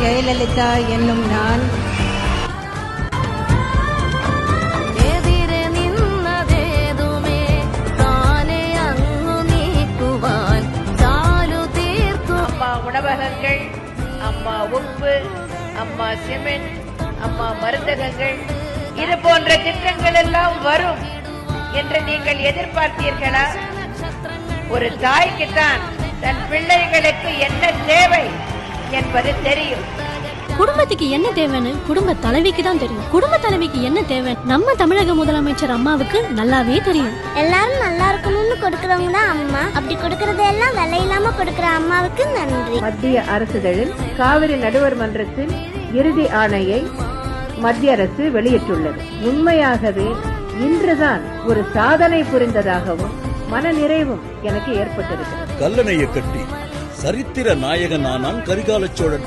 ஜெயலலிதா என்னும் நான் உணவகங்கள், அம்மா உப்பு, அம்மா சிமெண்ட், அம்மா மருந்தகங்கள், இது போன்ற திட்டங்கள் எல்லாம் வரும் என்று நீங்கள் எதிர்பார்த்தீர்களா? ஒரு தாய்க்குத்தான் தன் பிள்ளைகளுக்கு என்ன தேவை என்பது தெரியும். குடும்பத்துக்கு என்ன தேவைன்னு குடும்ப தலைவிக்கு தான் தெரியும். குடும்ப தலைவிக்கு என்ன தேவை நம்ம தமிழக முதலமைச்சர் அம்மாவுக்கு நல்லாவே தெரியும். எல்லாரும் நல்லா இருக்கணும்னு கொடுக்கறவங்க தான் அம்மா. அப்படி கொடுக்கறதெல்லாம் விலை இல்லாம கொடுக்கற அம்மாவுக்கு நன்றி. மத்திய அரசுகளில் காவிரி நடுவர் மன்றத்தின் இறுதி ஆணையை மத்திய அரசு வெளியிட்டுள்ளது. உண்மையாகவே இன்றுதான் ஒரு சாதனை புரிந்ததாகவும் மன நிறைவும் எனக்கு ஏற்பட்டிருக்கிறது. கல்லணையை கட்டி சரித்திர நாயகனானான் கரிகால சோழன்.